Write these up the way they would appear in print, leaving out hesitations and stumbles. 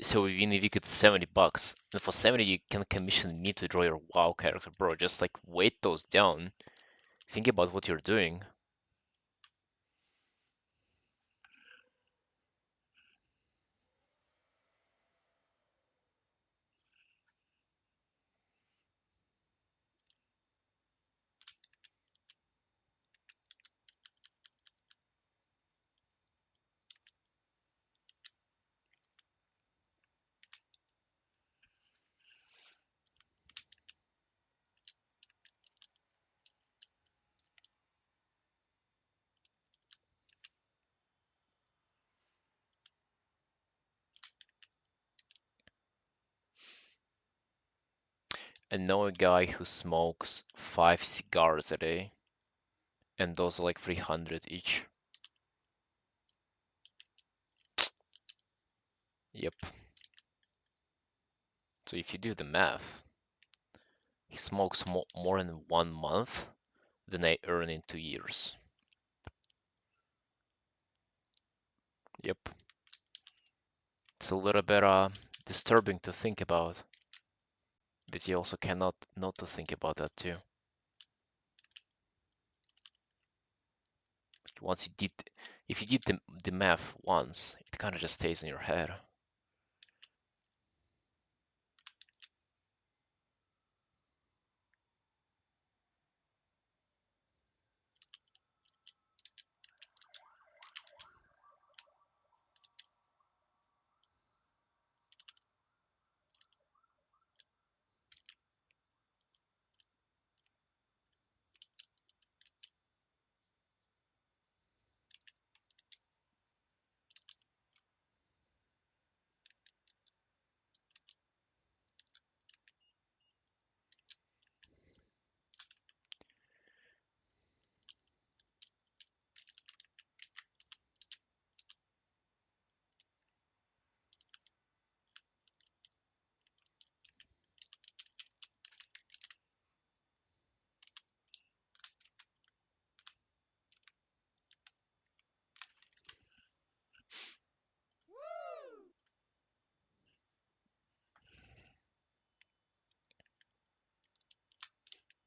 So even if you get $70, and for 70 you can commission me to draw your WoW character, bro. Just like weight those down. Think about what you're doing. I know a guy who smokes 5 cigars a day, and those are like 300 each. Yep. So if you do the math, he smokes more in 1 month than I earn in 2 years. Yep. It's a little bit disturbing to think about, but you also cannot not to think about that too. Once you did, if you did the math once, it kind of just stays in your head.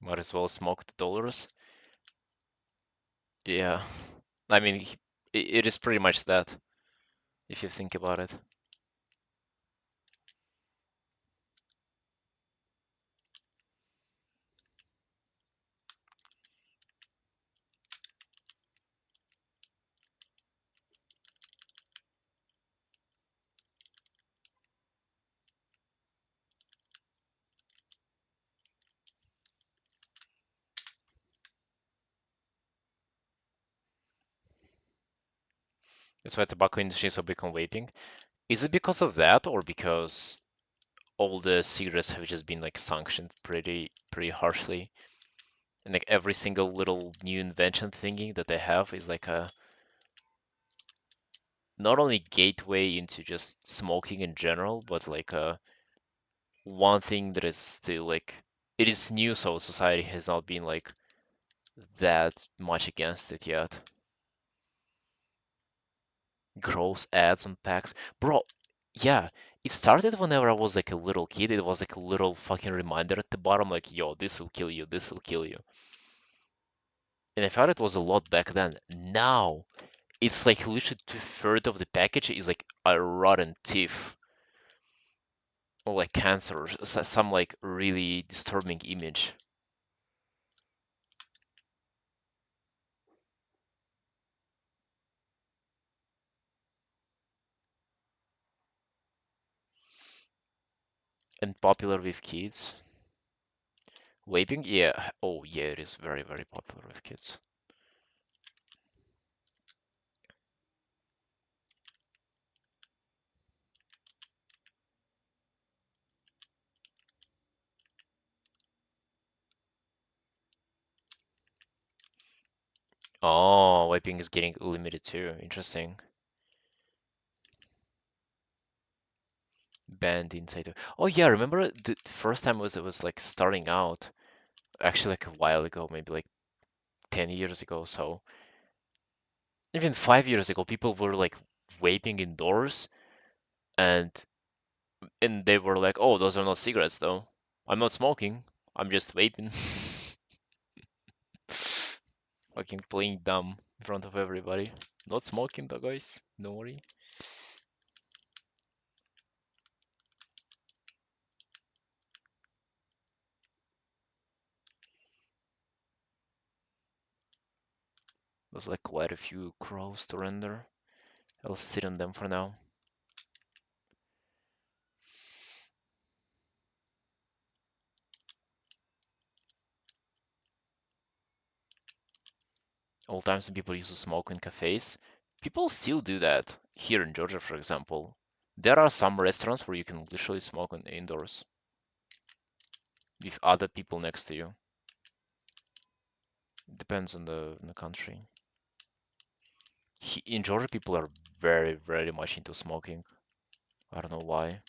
Might as well smoke the dollars. Yeah, I mean, it is pretty much that, if you think about it. That's why tobacco industry is so big on vaping. Is it because of that, or because all the cigarettes have just been like sanctioned pretty harshly, and like every single little new invention thingy that they have is like a not only gateway into just smoking in general, but like a one thing that is still like it is new, so society has not been like that much against it yet. Gross ads on packs, bro. Yeah, it started whenever I was like a little kid. It was like a little fucking reminder at the bottom, like, yo, this will kill you, this will kill you. And I thought it was a lot back then. Now, it's like literally two-thirds of the package is like a rotten teeth or like cancer or some like really disturbing image. And popular with kids. Vaping, yeah. Oh, yeah, it is very, very popular with kids. Oh, vaping is getting limited too. Interesting. Banned inside. Oh yeah, remember the first time it was like starting out, actually like a while ago, maybe like 10 years ago, so even 5 years ago, people were like vaping indoors, and And they were like, "Oh, those are not cigarettes, though. I'm not smoking. I'm just vaping." Fucking playing dumb in front of everybody. Not smoking, though, guys. Don't worry. There's like quite a few crows to render. I'll sit on them for now. Old times when people used to smoke in cafes. People still do that here in Georgia, for example. There are some restaurants where you can literally smoke on indoors with other people next to you. Depends on the country. In Georgia, people are very, very much into smoking. I don't know why.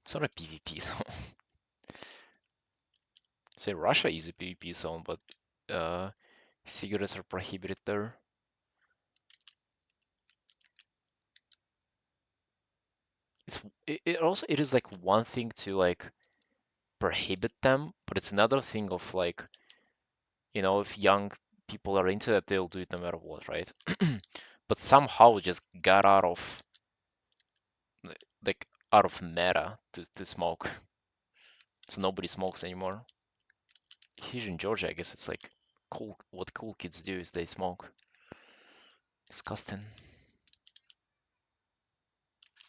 It's not a PvP zone. Say Russia is a PvP zone, but uh, cigarettes are prohibited there. It is like one thing to like prohibit them, but it's another thing of like, if young people are into it, they'll do it no matter what, right? But somehow it just got out of like out of meta to smoke, so nobody smokes anymore. Here in Georgia, I guess it's like cool. What cool kids do is they smoke. Disgusting.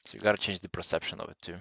So you gotta change the perception of it too.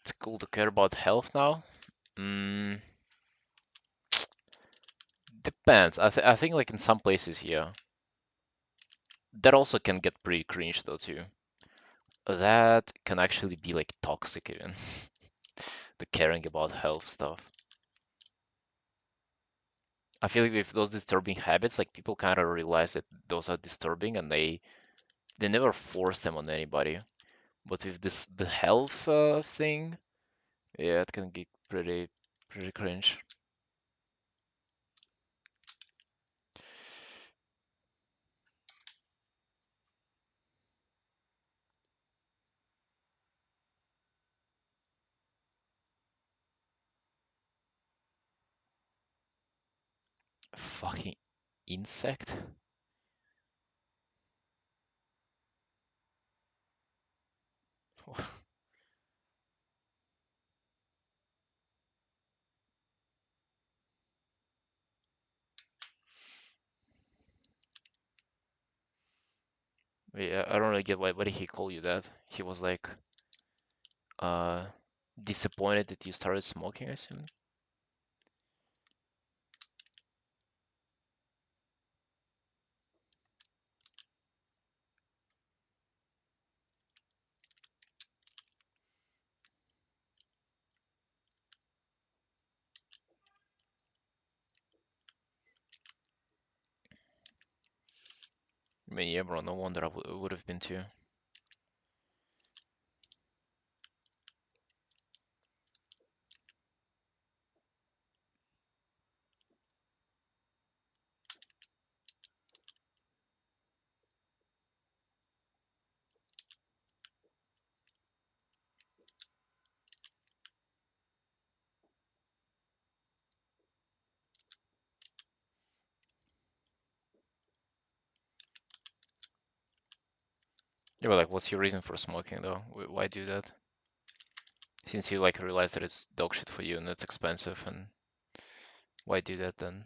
It's cool to care about health now. Mm, depends. I think like in some places, yeah. That also can get pretty cringe though too. That can actually be like toxic even. The caring about health stuff. I feel like with those disturbing habits, like people kind of realize that those are disturbing and they never force them on anybody. But with this the health thing, yeah, it can get pretty cringe. Fucking insect. Yeah, I don't really get why did he call you that? He was like uh disappointed that you started smoking, I assume. I mean, yeah, bro, no wonder I would have been too. Yeah, but like, what's your reason for smoking though? Why do that? Since you like realize that it's dog shit for you and it's expensive, and why do that then?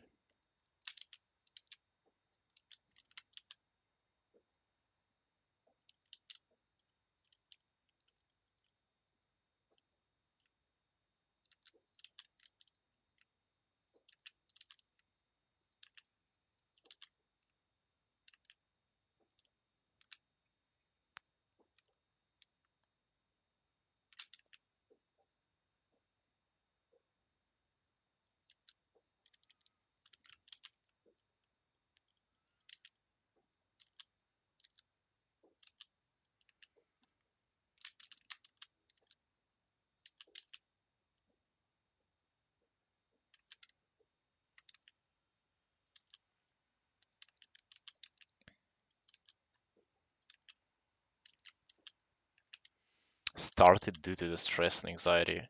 Started due to the stress and anxiety.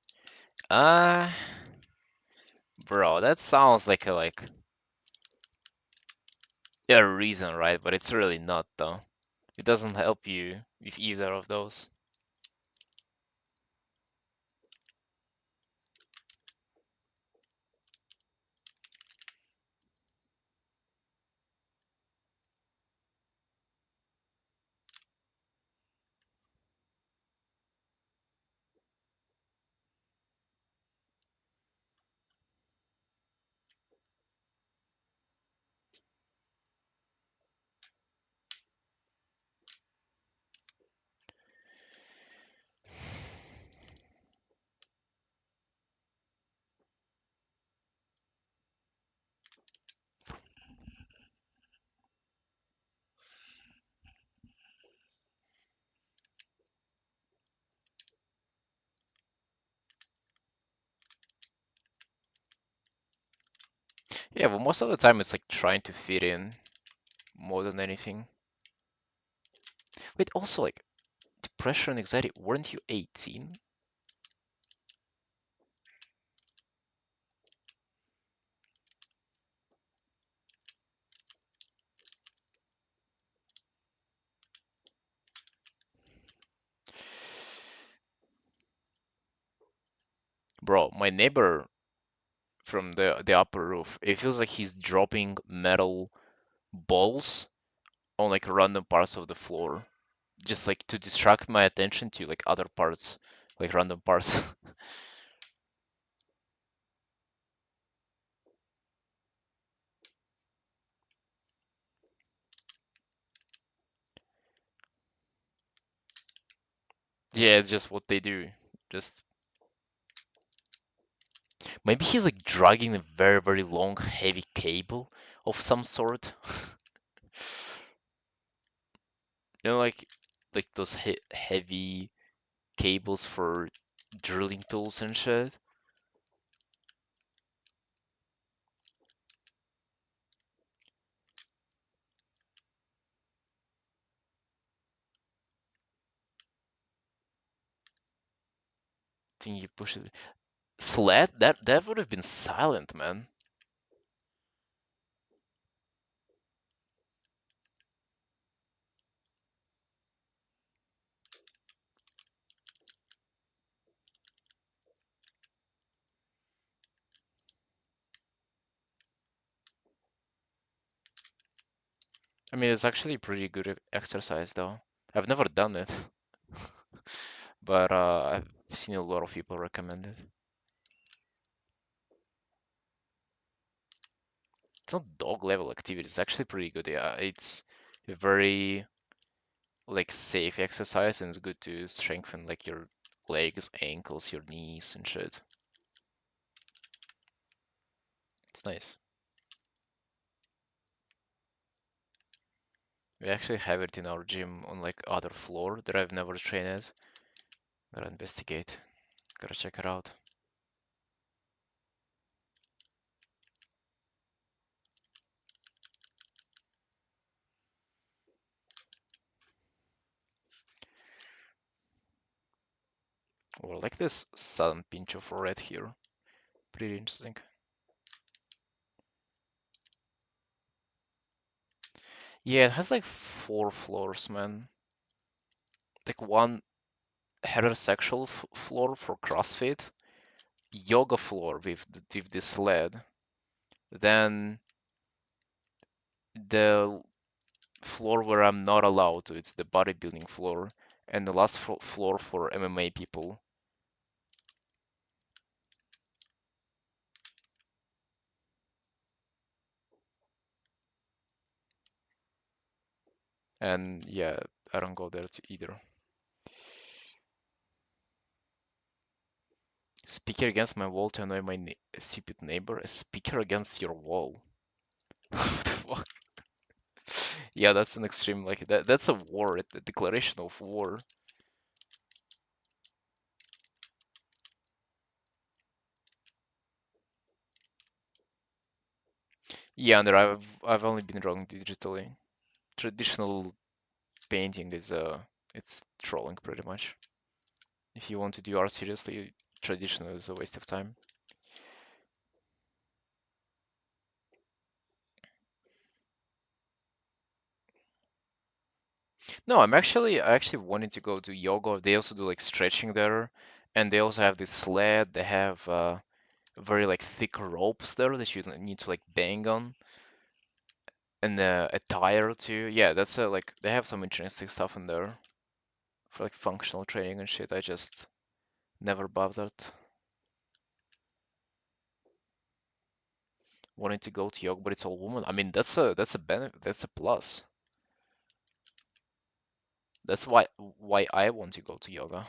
Uh, bro, that sounds like a reason, right? But it's really not though. It doesn't help you with either of those. Yeah, but most of the time it's like trying to fit in more than anything. Wait, also like depression and anxiety, weren't you 18? Bro, my neighbor from the upper roof, it feels like he's dropping metal balls on like random parts of the floor, just like to distract my attention to like other parts, like random parts. Yeah, it's just what they do. Just maybe he's like dragging a very, very long, heavy cable of some sort. You know, like those heavy cables for drilling tools and shit. Think you push it. Sled? That would have been silent, man. I mean, it's actually pretty good exercise, though. I've never done it, but I've seen a lot of people recommend it. It's not dog level activity. It's actually pretty good. Yeah, it's a very like safe exercise, and it's good to strengthen like your legs, ankles, your knees, and shit. It's nice. We actually have it in our gym on like other floor that I've never trained at. Gotta investigate. Gotta check it out. Or like this sudden pinch of red here. Pretty interesting. Yeah, it has like 4 floors, man. like one heterosexual floor for CrossFit, yoga floor with with the sled, then the floor where I'm not allowed to, it's the bodybuilding floor, and the last floor for MMA people. And yeah, I don't go there either. Speaker against my wall to annoy my stupid neighbor. A speaker against your wall. What the fuck? Yeah, that's an extreme, like that's a war, a declaration of war. Yeah, and I've only been wrong digitally. Traditional painting is it's trolling pretty much. If you want to do art seriously, traditional is a waste of time. No, I actually wanted to go to yoga. They also do like stretching there, and they also have this sled. They have very like thick ropes there that you need to like bang on, and a tire too. Yeah, that's like they have some interesting stuff in there for like functional training and shit. I just never bothered. Wanting to go to yoga, but it's all women. I mean, that's a benefit. That's a plus. That's why I want to go to yoga.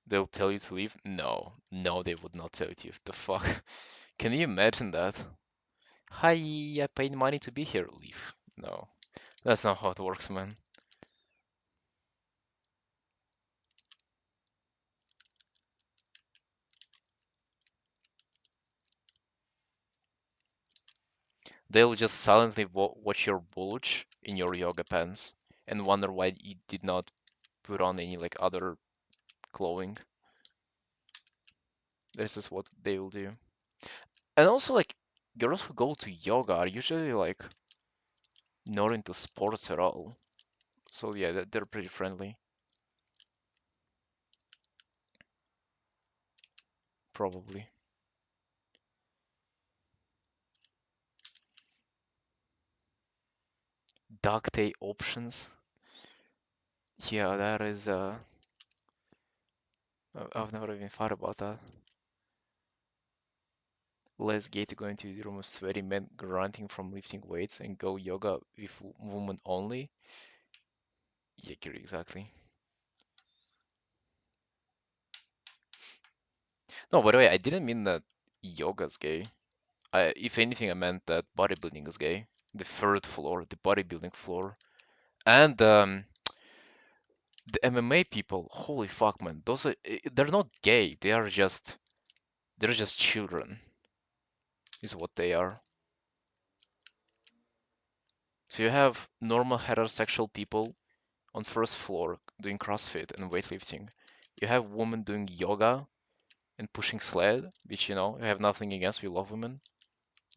They'll tell you to leave? No, no, they would not tell you to. The fuck? Can you imagine that? Hi, I paid money to be here. Leave. No, that's not how it works, man. They'll just silently watch your bulge in your yoga pants and wonder why you did not put on any like other clothing. This is what they will do. And also, like, girls who go to yoga are usually like not into sports at all. So yeah, they're pretty friendly, probably. Duct tape options. Yeah, that is I've never even thought about that. Less gay to go into the room of sweaty men grunting from lifting weights and go yoga with women only. Yeah, exactly. No, by the way, I didn't mean that yoga's gay. If anything, I meant that bodybuilding is gay. The third floor, the bodybuilding floor, and the MMA people. Holy fuck, man! Those are they're not gay. They're just children, is what they are. So you have normal heterosexual people on first floor doing CrossFit and weightlifting. You have women doing yoga and pushing sled, which you have nothing against. We love women.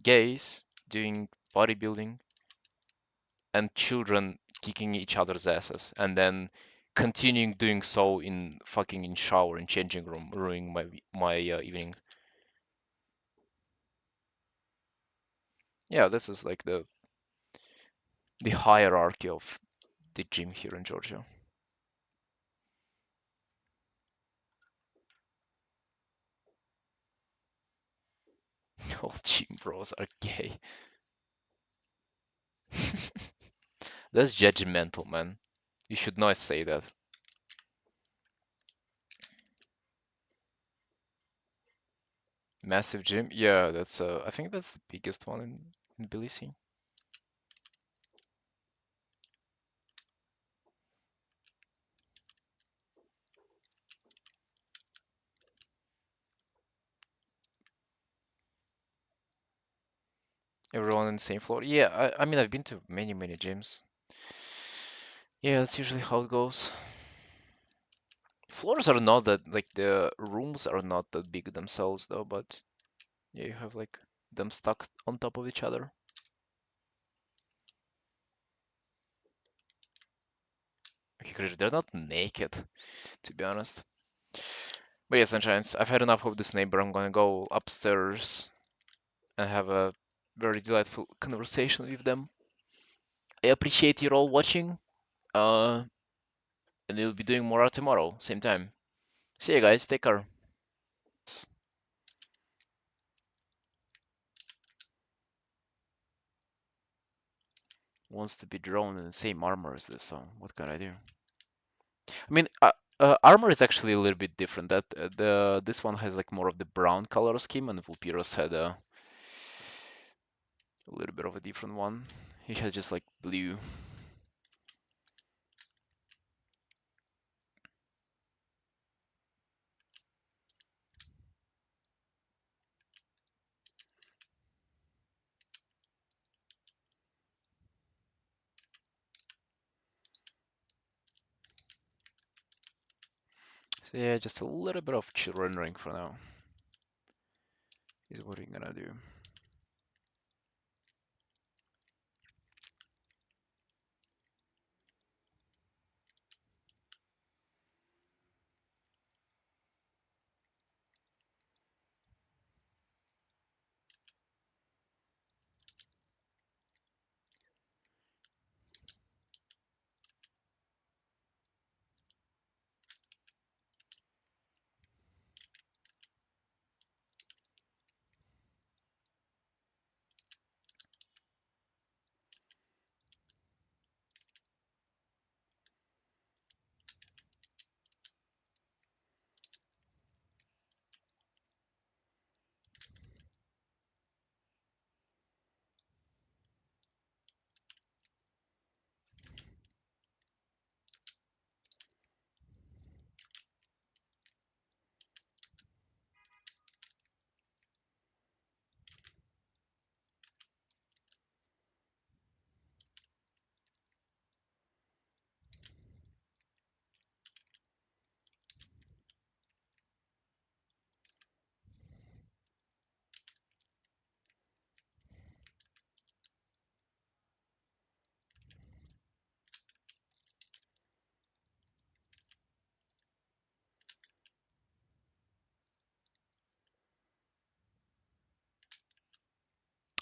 Gays doing bodybuilding and children kicking each other's asses and then continuing doing so in fucking in shower and changing room, ruining my evening. Yeah, this is like the hierarchy of the gym here in Georgia. All gym bros are gay. That's judgmental, man. You should not say that. Massive gym? Yeah, that's I think that's the biggest one in Tbilisi. Everyone on the same floor. Yeah, I mean I've been to many gyms. Yeah, that's usually how it goes. Floors are not that, like, the rooms are not that big themselves though, but yeah, you have like them stuck on top of each other. Okay, great. They're not naked, to be honest. But yeah, Sunshines, I've had enough of this neighbor. I'm gonna go upstairs and have a very delightful conversation with them. I appreciate you all watching. Uh, and we'll be doing more tomorrow, same time. See you guys. Take care. Wants to be drawn in the same armor as this, so what can I do? I mean, armor is actually a little bit different. That the this one has like more of the brown color scheme, and Vulpiros had a little bit of a different one. He had just like blue. So yeah, just a little bit of rendering for now is what we're gonna do.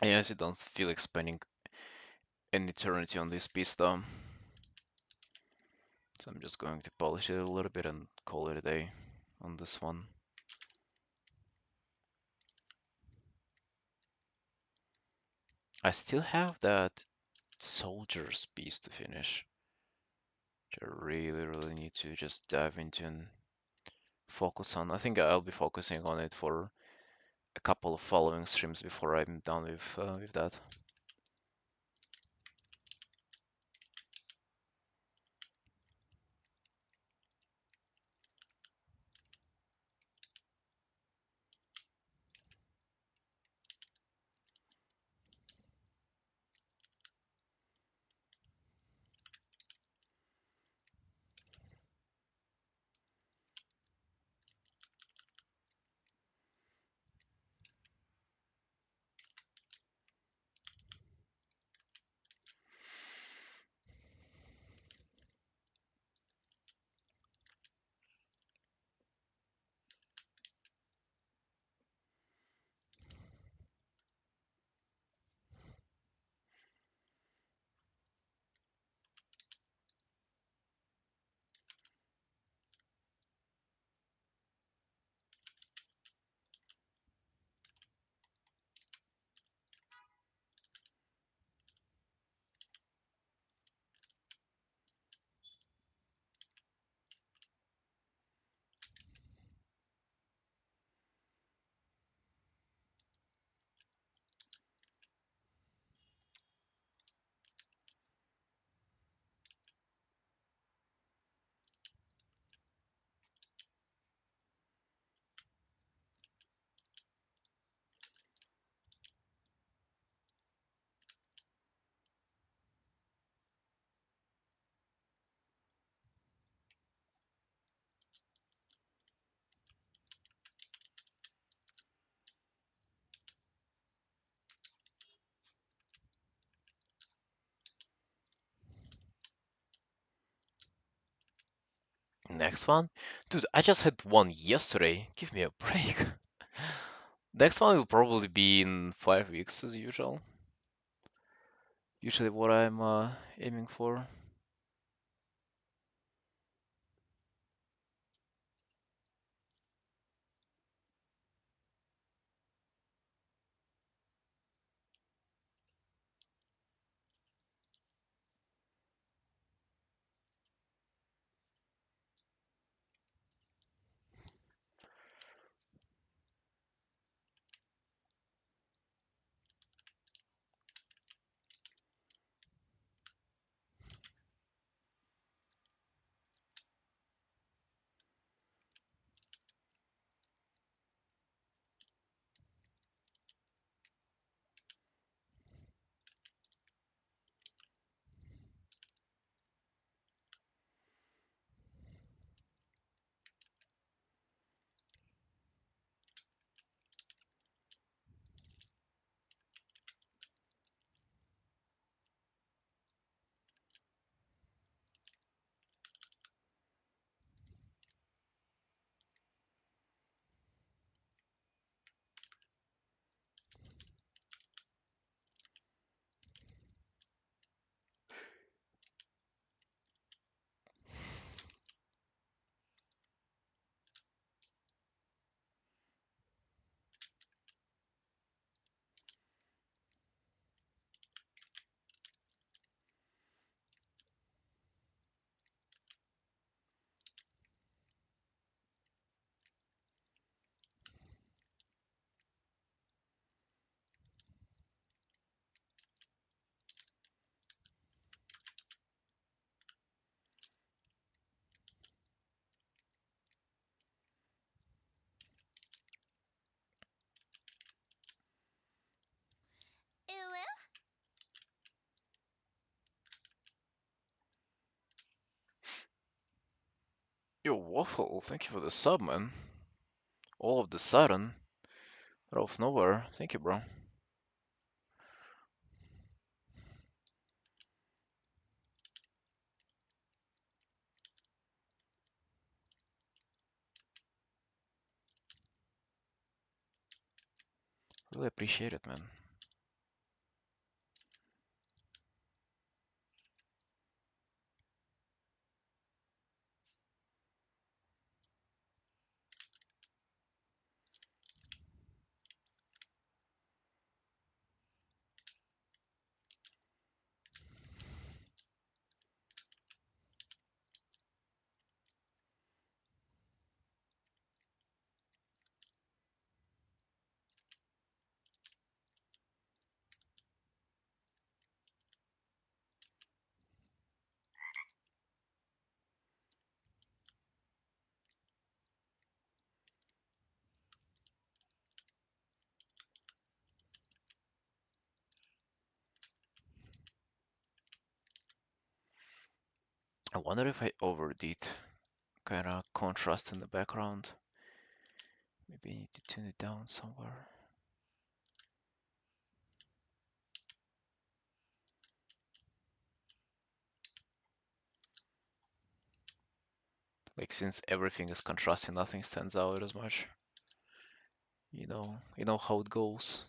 I honestly don't feel like spending an eternity on this piece though. So I'm just going to polish it a little bit and call it a day on this one. I still have that soldier's piece to finish, which I really need to just dive into and focus on. I think I'll be focusing on it for a couple of following streams before I'm done with that. Next one? Dude, I just had one yesterday. Give me a break. Next one will probably be in 5 weeks as usual. Usually what I'm aiming for. Yo, Waffle, thank you for the sub, man. All of the sudden, out of nowhere. Thank you, bro. Really appreciate it, man. I wonder if I overdid kind of contrast in the background. Maybe I need to tune it down somewhere. Like since everything is contrasting, nothing stands out as much. You know how it goes.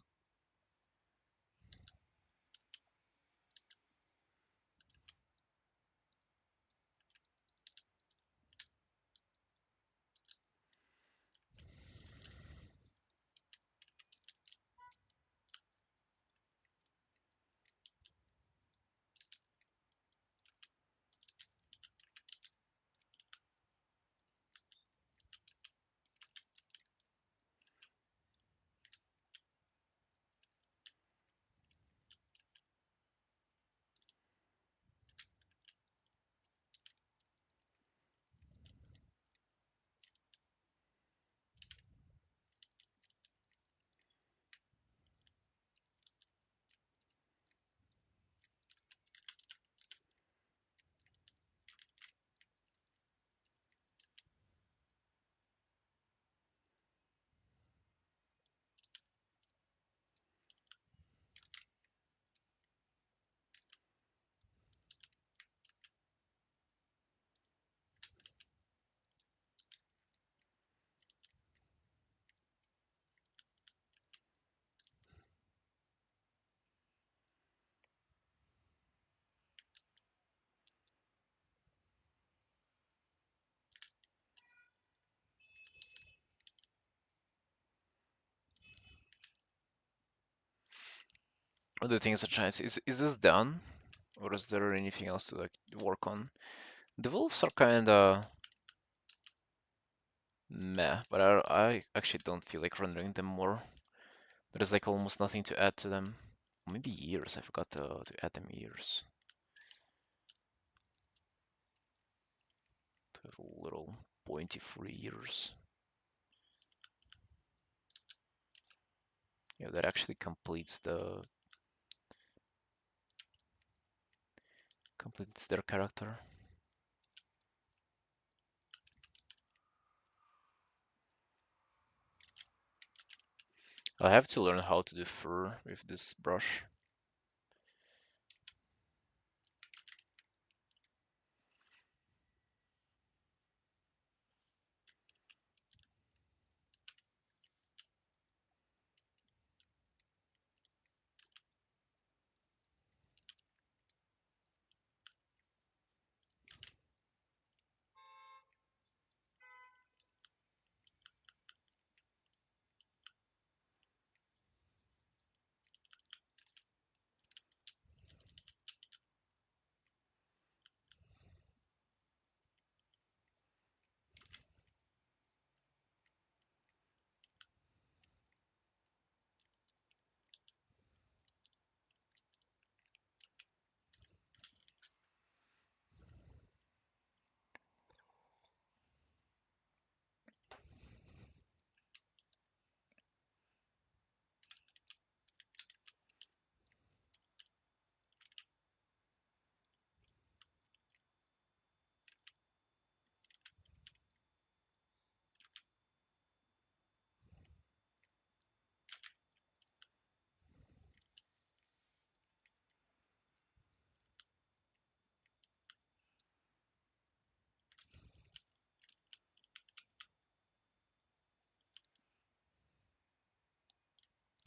Other things are chance. Is this done? Or is there anything else to like work on? The wolves are kinda meh, but I actually don't feel like rendering them more. There's like almost nothing to add to them. Maybe ears. I forgot to add them ears. To have little pointy free ears. Yeah, that actually completes their character. I have to learn how to do fur with this brush.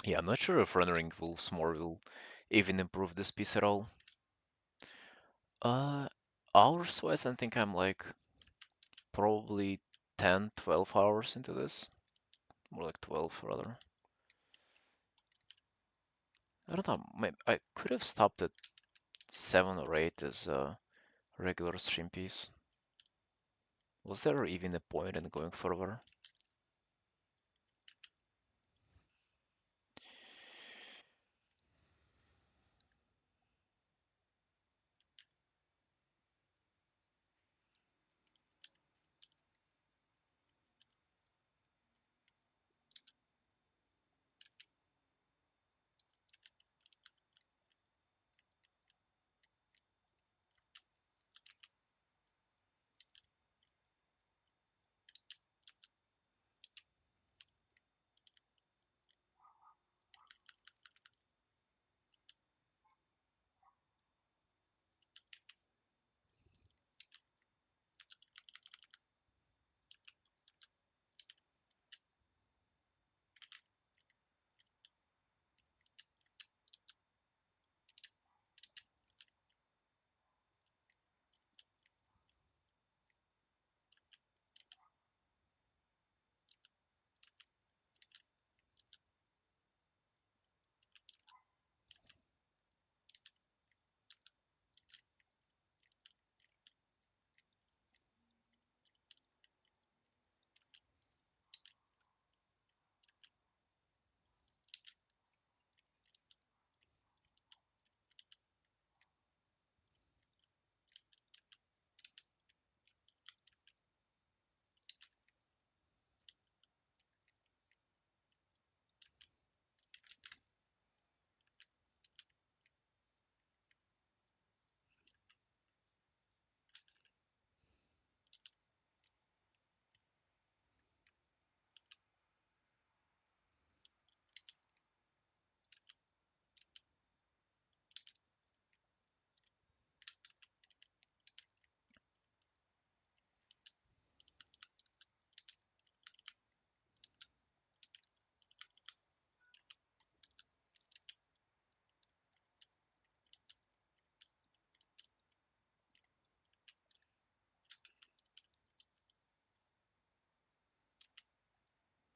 Yeah, I'm not sure if rendering wolves more will even improve this piece at all. Uh, Hours wise, I think I'm like probably 10, 12 hours into this. More like 12 rather. I don't know, maybe I could have stopped at 7 or 8 as a regular stream piece. Was there even a point in going further?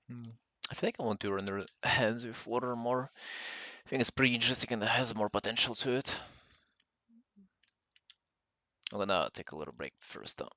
Hmm. I think I want to render hands with water more. I think it's pretty interesting and it has more potential to it. I'm gonna take a little break first though.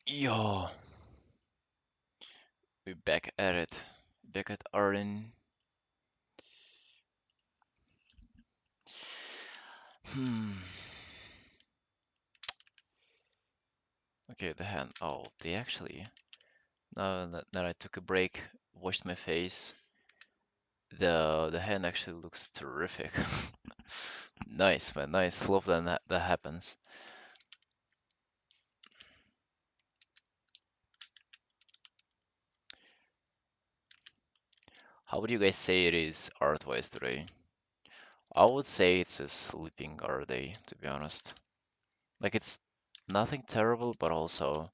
Yo, we're back at it. Back at Arden. Hmm. Okay, the hand. Oh, they actually. Now that I took a break, washed my face, the hand actually looks terrific. Nice, man. Nice. Love that that happens. How would you guys say it is art-wise today? I would say it's a sleeping art day, to be honest. Like it's nothing terrible, but also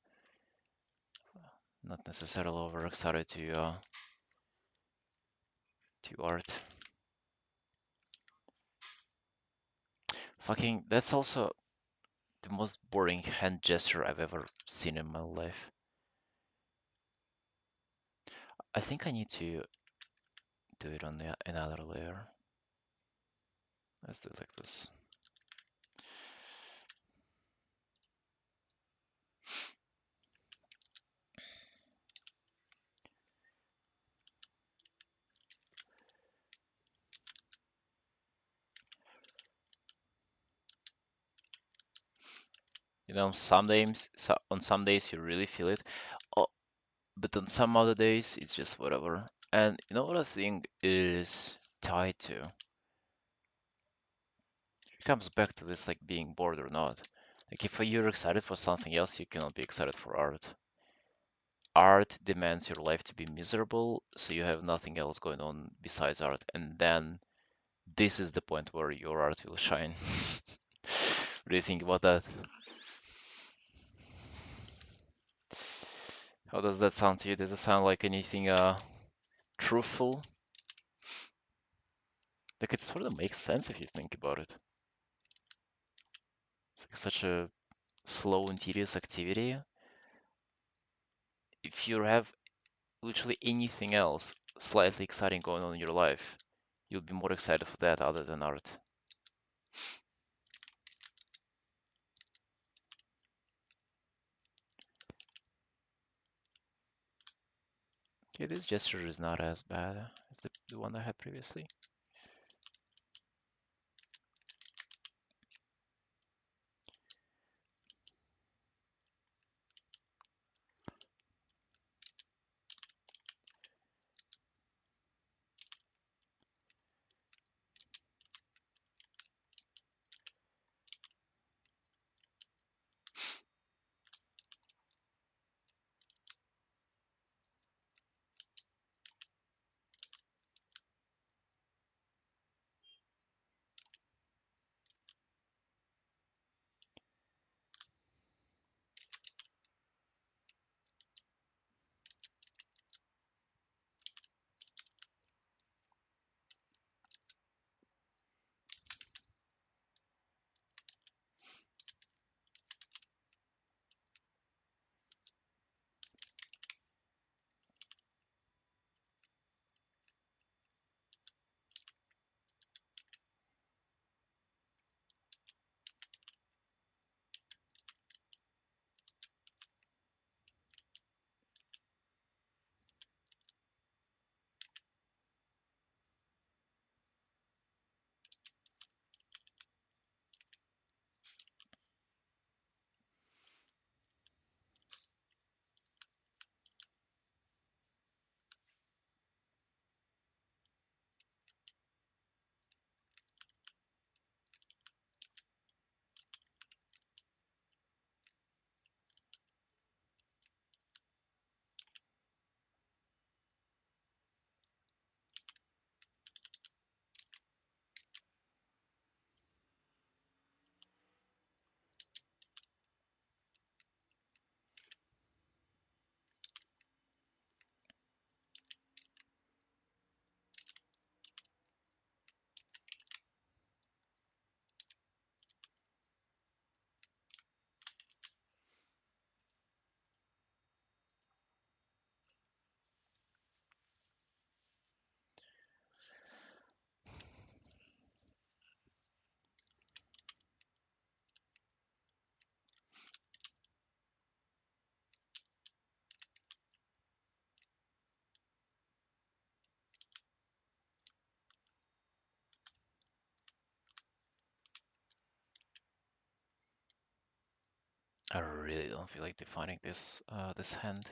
not necessarily overexcited to art. Fucking, that's also the most boring hand gesture I've ever seen in my life. I think I need to do it on the another layer. Let's do it like this. You know, on some days you really feel it, oh, but on some other days it's just whatever. And you know what I think is tied to? It comes back to this like being bored or not. Like if you're excited for something else, you cannot be excited for art. Art demands your life to be miserable, so you have nothing else going on besides art, and then this is the point where your art will shine. What do you think about that? How does that sound to you? Does it sound like anything truthful? Like it sort of makes sense if you think about it. It's like such a slow and tedious activity. If you have literally anything else slightly exciting going on in your life, you'll be more excited for that other than art. Okay, this gesture is not as bad as the one I had previously. I really don't feel like defining this hand.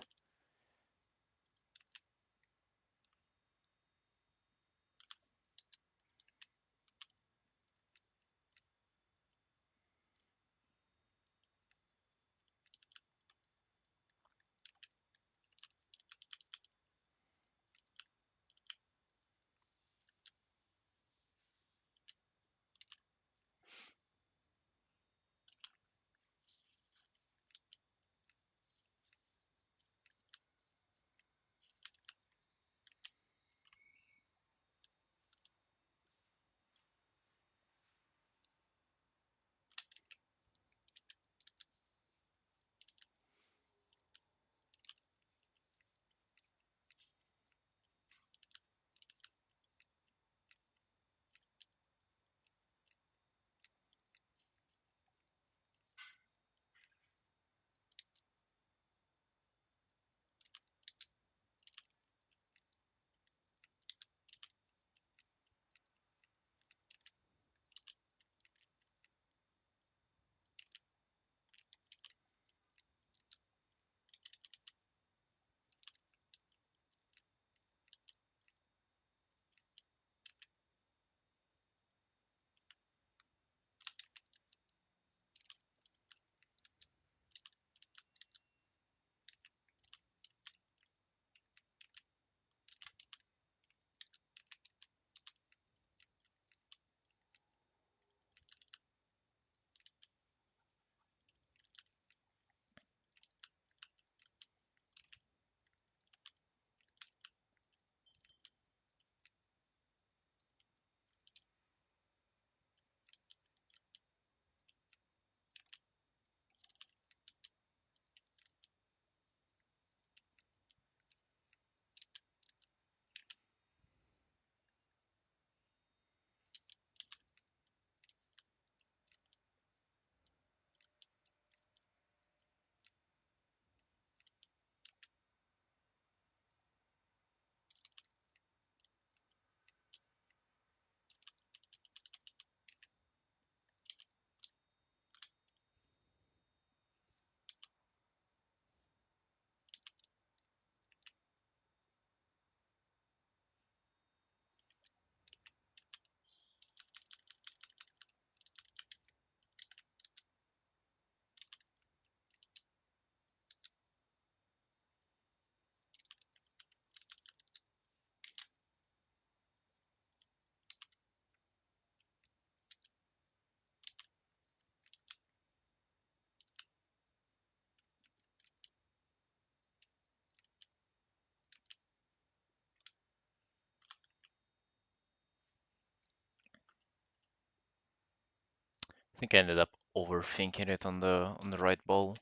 I think I ended up overthinking it on the right ball.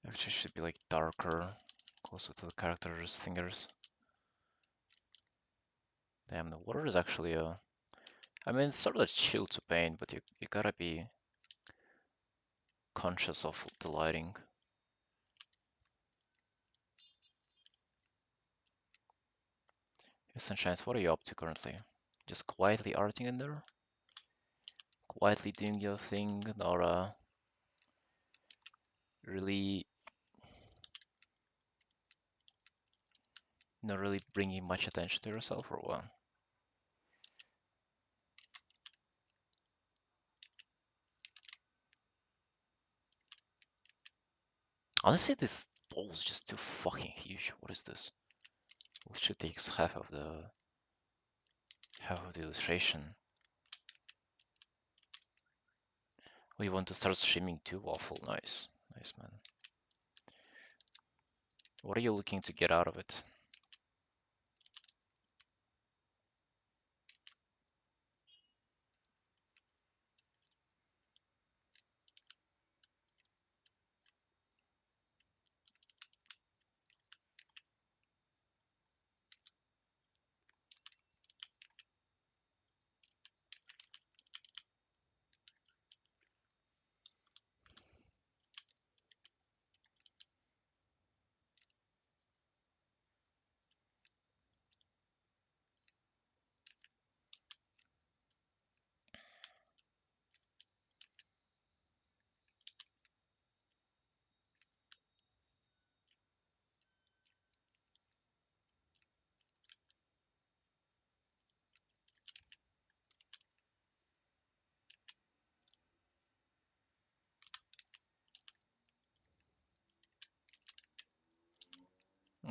Actually, it should be like darker, closer to the character's fingers. Damn, the water is actually I mean, it's sort of chill to paint, but you gotta be conscious of the lighting. Hey, Sunshines, what are you up to currently? Just quietly arting in there? Quietly doing your thing, or really not really bringing much attention to yourself, or what? Honestly, this ball is just too fucking huge. What is this? It should take half of the illustration. Oh, you want to start streaming too, Waffle? Nice, nice man. What are you looking to get out of it?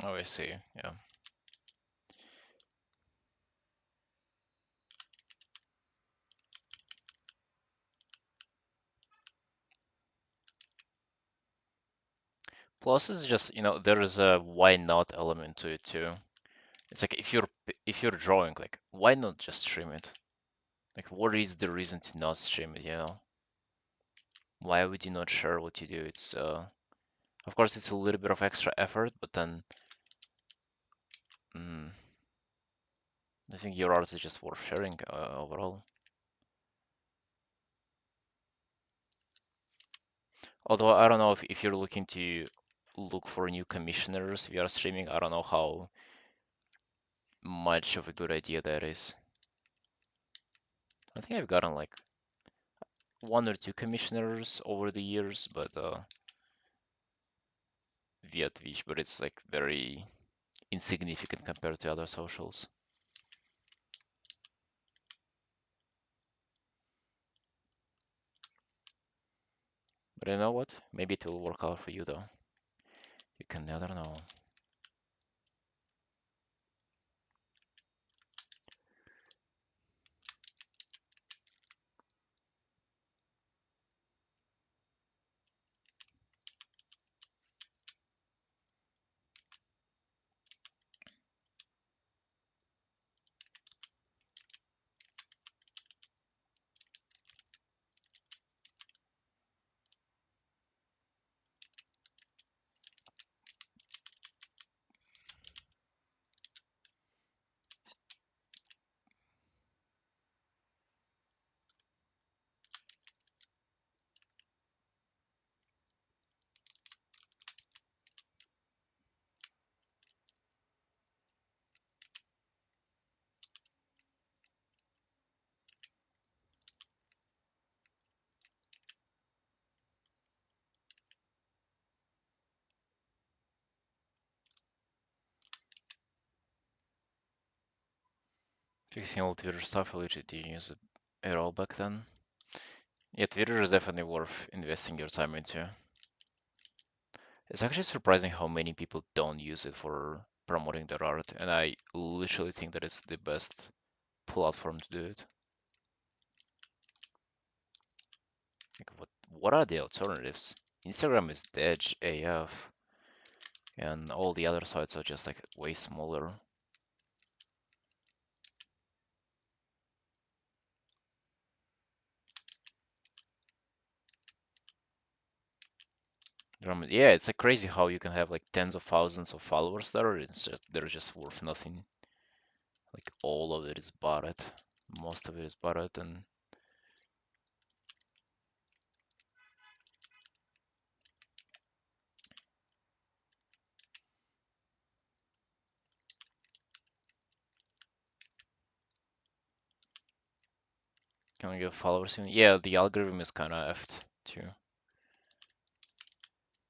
Oh, I see. Yeah. Plus, it's just, there is a why not element to it too. It's like if you're drawing, like, why not just stream it? Like, what is the reason to not stream it, you know? Why would you not share what you do? It's of course it's a little bit of extra effort, but then mm, I think your art is just worth sharing overall. Although I don't know if you're looking to look for new commissioners via streaming, I don't know how much of a good idea that is. I think I've gotten like one or two commissioners over the years, but via Twitch, but it's like very insignificant compared to other socials. But you know what? Maybe it will work out for you though. You can never know. Fixing all Twitter stuff, I literally didn't use it at all back then. Yeah, Twitter is definitely worth investing your time into. It's actually surprising how many people don't use it for promoting their art, and I literally think that it's the best platform to do it. Like, what are the alternatives? Instagram is dead AF, and all the other sites are just like way smaller. Yeah, it's like crazy how you can have like tens of thousands of followers there. It's just they're just worth nothing. Like all of it is botted, most of it is botted, and can we get followers in? Yeah, the algorithm is kind of effed too.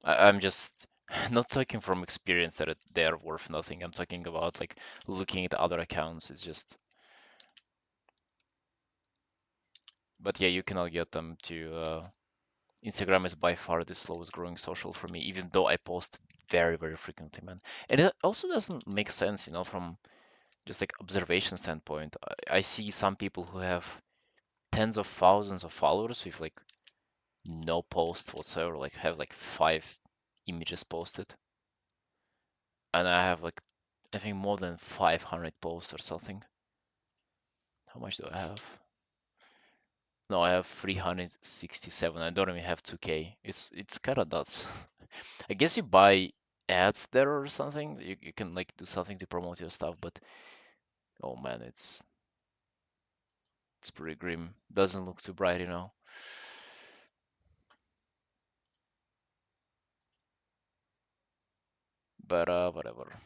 I'm just not talking from experience that they're worth nothing. I'm talking about like looking at other accounts. It's just, but yeah, you cannot get them to. Instagram is by far the slowest growing social for me, even though I post very, very frequently, man. And it also doesn't make sense, from just like observation standpoint. I see some people who have tens of thousands of followers with like no post whatsoever, like have like 5 images posted, and I have like I think more than 500 posts or something. How much do I have? No, I have 367. I don't even have 2K. It's kind of nuts. I guess you buy ads there or something. You can like do something to promote your stuff, but oh man, it's pretty grim. Doesn't look too bright. But whatever.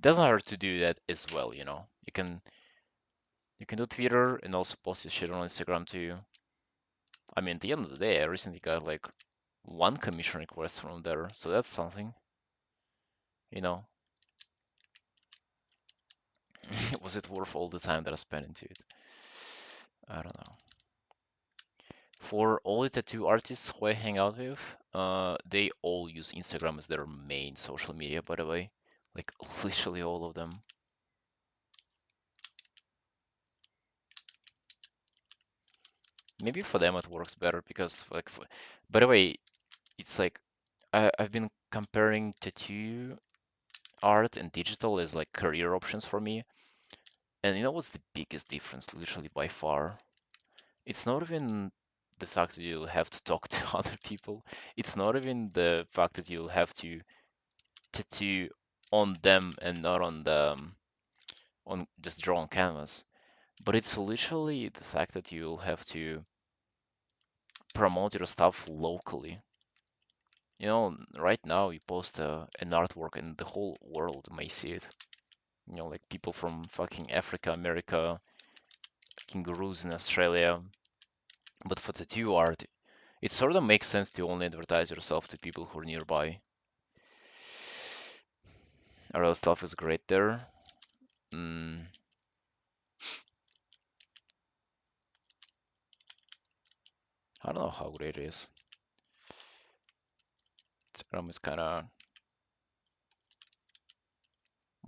Doesn't hurt to do that as well. You can do Twitter and also post your shit on Instagram too. I mean, at the end of the day, I recently got like one commission request from there, so that's something. You know, was it worth all the time that I spent into it? I don't know. For all the tattoo artists who I hang out with, they all use Instagram as their main social media, by the way. Like literally all of them. Maybe for them it works better because like by the way, it's like I've been comparing tattoo art and digital as like career options for me. And you know what's the biggest difference, literally by far? It's not even the fact that you'll have to talk to other people. It's not even the fact that you'll have to tattoo on them and not on the on just draw on canvas. But it's literally the fact that you'll have to promote your stuff locally. You know, right now you post an artwork and the whole world may see it. You know, like people from fucking Africa, America, kangaroos in Australia. But for tattoo art, it sort of makes sense to only advertise yourself to people who are nearby. Our stuff is great there. Mm, I don't know how great it is. Instagram is kind of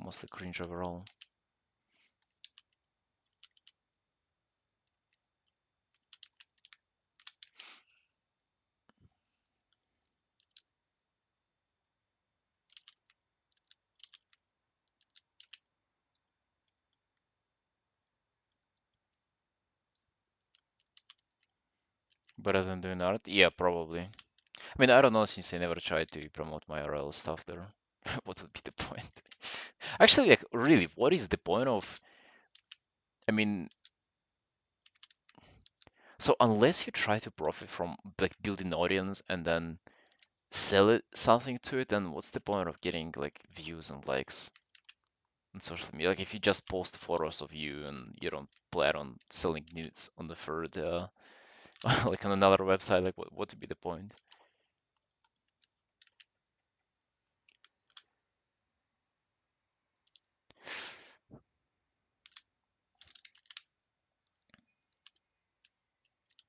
mostly cringe overall. Better than doing art? Yeah, probably. I mean, I don't know since I never tried to promote my RL stuff there. What would be the point? Actually, like, really, what is the point of? I mean, so unless you try to profit from like building audience and then sell it something to it, then what's the point of getting like views and likes on social media? Like, if you just post photos of you and you don't plan on selling nudes on the third, like on another website, like what would be the point?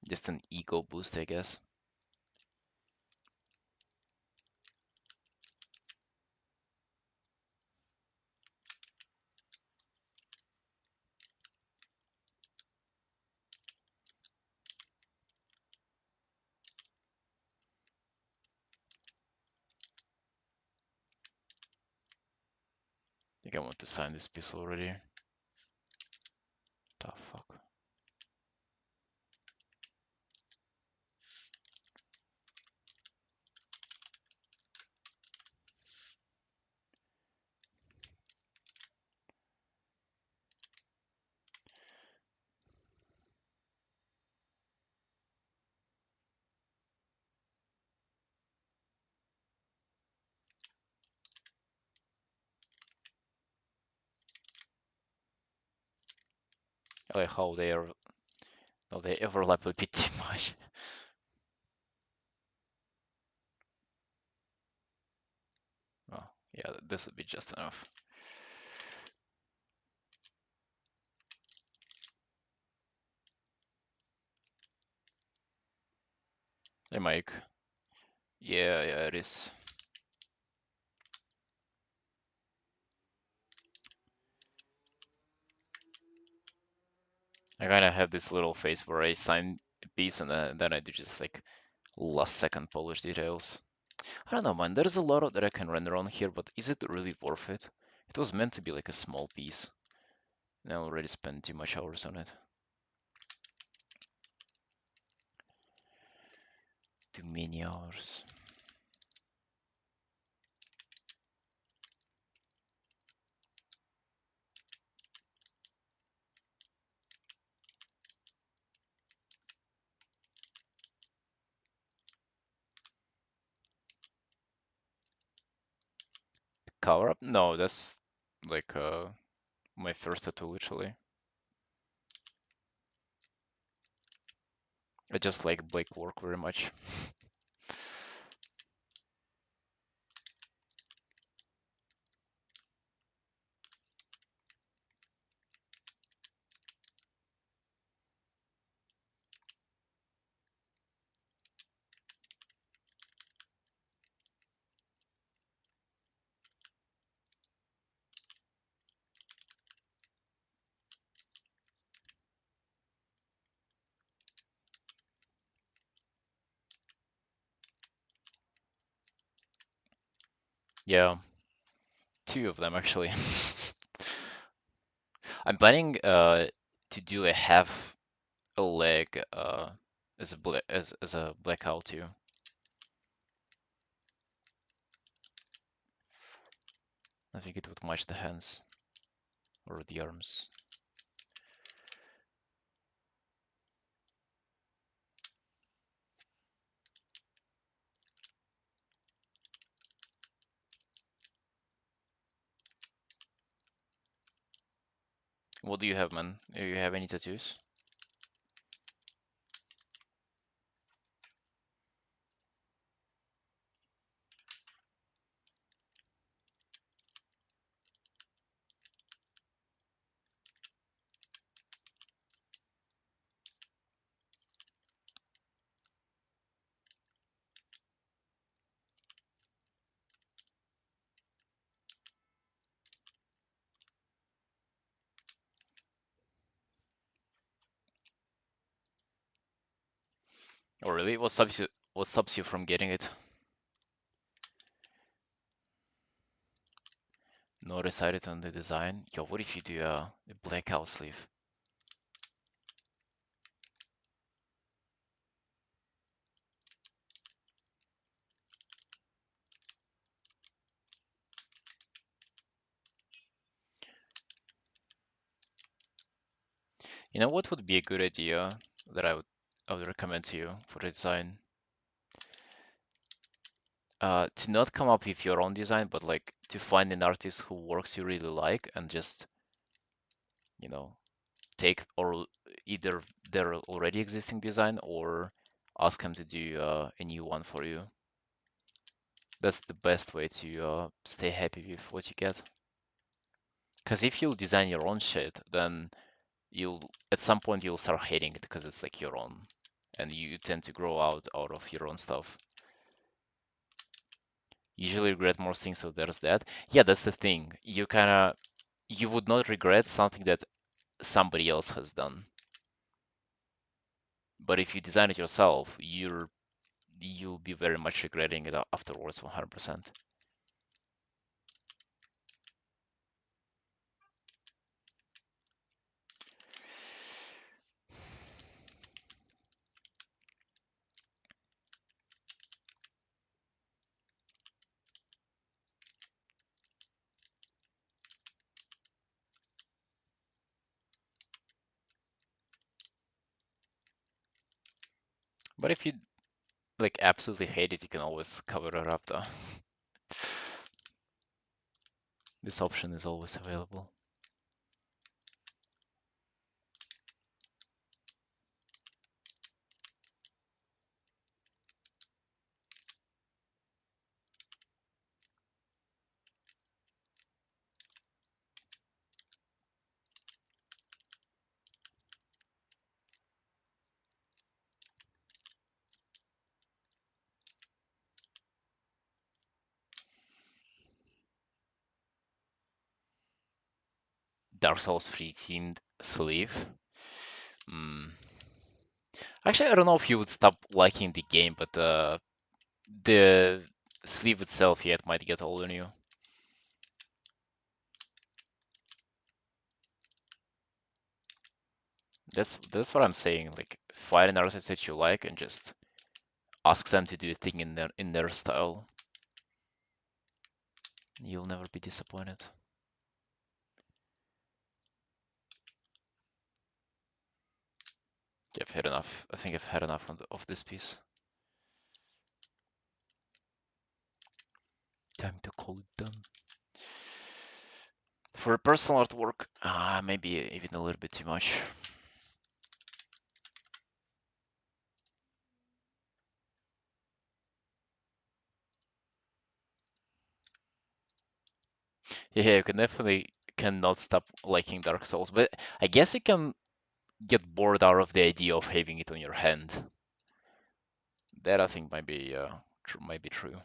Just an ego boost, I guess. I think I want to sign this piece already. The fuck. I like how they are, how they overlap a bit too much. Oh, yeah, this would be just enough. Hey, Mike. Yeah, it is. I kind of have this little phase where I sign a piece and then I do just like last second polish details. I don't know, man. There's a lot of that I can render on here, but is it really worth it? It was meant to be like a small piece, and I already spent too much hours on it. Too many hours. Cover up? No, that's like my first tattoo, literally. I just like Blake work very much. Yeah, two of them actually. I'm planning to do a half a leg as a blackout too. I think it would match the hands or the arms. What do you have, man? Do you have any tattoos? Oh, really? What stops you from getting it? Not decided on the design? Yo, what if you do a blackout sleeve? You know what would be a good idea that I would recommend to you for the design? To not come up with your own design, but like to find an artist who works you really like and just, you know, take or either their already existing design or ask them to do a new one for you. That's the best way to stay happy with what you get. Because if you design your own shit, then you'll at some point you'll start hating it because it's like your own, and you tend to grow out of your own stuff. Usually regret most things, so there's that. Yeah, that's the thing. You would not regret something that somebody else has done. But if you design it yourself, you'll be very much regretting it afterwards 100%. But if you like absolutely hate it, you can always cover it up though. This option is always available. Dark Souls 3 themed sleeve. Mm. Actually, I don't know if you would stop liking the game, but the sleeve itself, yeah, it might get old on you. That's what I'm saying. Like, find an artist that you like and just ask them to do a thing in their style. You'll never be disappointed. Yeah, I've had enough. I think I've had enough of this piece. Time to call it done. For personal artwork, maybe even a little bit too much. Yeah, you can definitely cannot stop liking Dark Souls, but I guess you can get bored out of the idea of having it on your hand. That I think might be true.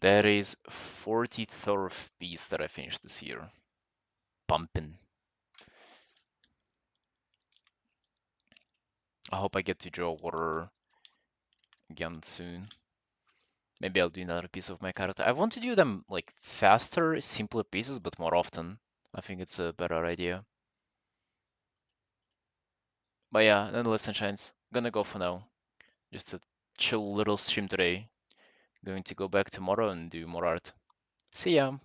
That is 43rd piece that I finished this year. Pumping. I hope I get to draw water again soon. Maybe I'll do another piece of my character. I want to do them like faster, simpler pieces, but more often. I think it's a better idea. But yeah, nonetheless, Sunshines. Gonna go for now. Just a chill little stream today. Going to go back tomorrow and do more art. See ya!